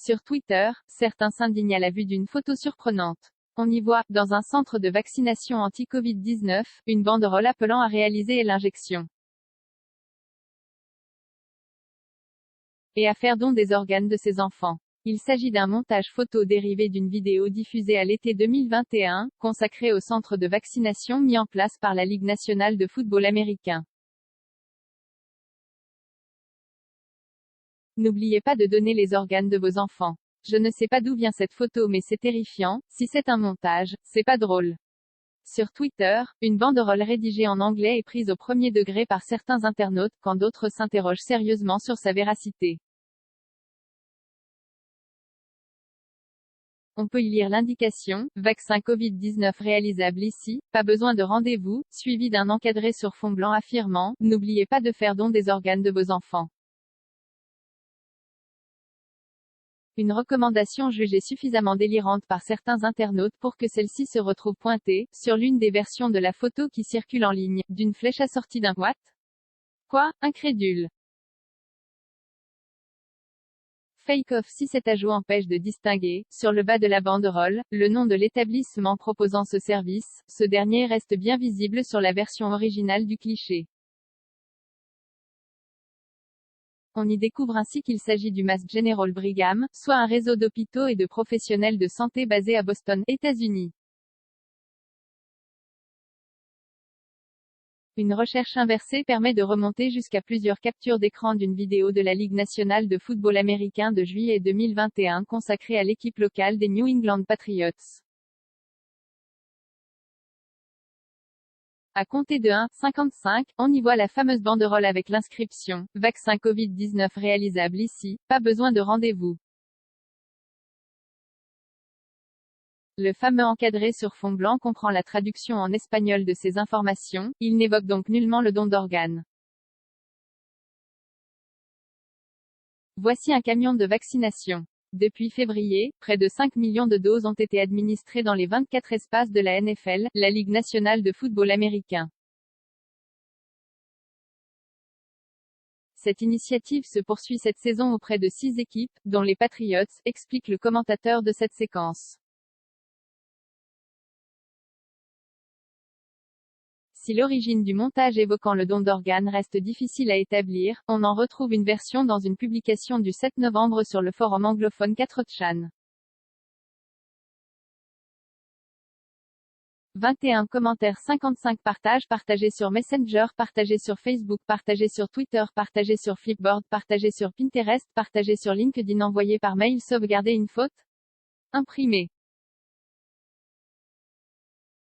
Sur Twitter, certains s'indignent à la vue d'une photo surprenante. On y voit, dans un centre de vaccination anti-Covid-19, une banderole appelant à réaliser l'injection et à faire don des organes de ses enfants. Il s'agit d'un montage photo dérivé d'une vidéo diffusée à l'été 2021, consacrée au centre de vaccination mis en place par la Ligue nationale de football américain. N'oubliez pas de donner les organes de vos enfants. Je ne sais pas d'où vient cette photo mais c'est terrifiant, si c'est un montage, c'est pas drôle. Sur Twitter, une banderole rédigée en anglais est prise au premier degré par certains internautes, quand d'autres s'interrogent sérieusement sur sa véracité. On peut y lire l'indication « Vaccin Covid-19 réalisable ici, pas besoin de rendez-vous », suivi d'un encadré sur fond blanc affirmant « N'oubliez pas de faire don des organes de vos enfants ». Une recommandation jugée suffisamment délirante par certains internautes pour que celle-ci se retrouve pointée, sur l'une des versions de la photo qui circule en ligne, d'une flèche assortie d'un « What ? Quoi ? Incrédule ». Fake off. Si cet ajout empêche de distinguer, sur le bas de la banderole, le nom de l'établissement proposant ce service, ce dernier reste bien visible sur la version originale du cliché. On y découvre ainsi qu'il s'agit du Mass General Brigham, soit un réseau d'hôpitaux et de professionnels de santé basé à Boston, États-Unis. Une recherche inversée permet de remonter jusqu'à plusieurs captures d'écran d'une vidéo de la Ligue nationale de football américain de juillet 2021 consacrée à l'équipe locale des New England Patriots. À compter de 1,55, on y voit la fameuse banderole avec l'inscription « Vaccin Covid-19 réalisable ici, pas besoin de rendez-vous ». Le fameux encadré sur fond blanc comprend la traduction en espagnol de ces informations, il n'évoque donc nullement le don d'organes. Voici un camion de vaccination. Depuis février, près de 5 millions de doses ont été administrées dans les 24 espaces de la NFL, la Ligue nationale de football américain. Cette initiative se poursuit cette saison auprès de 6 équipes, dont les Patriots, explique le commentateur de cette séquence. Si l'origine du montage évoquant le don d'organes reste difficile à établir, on en retrouve une version dans une publication du 7 novembre sur le forum anglophone 4chan. 21 commentaires 55 partages partagés sur Messenger partagés sur Facebook partagés sur Twitter partagés sur Flipboard partagés sur Pinterest partagés sur LinkedIn envoyés par mail sauvegarder une faute imprimé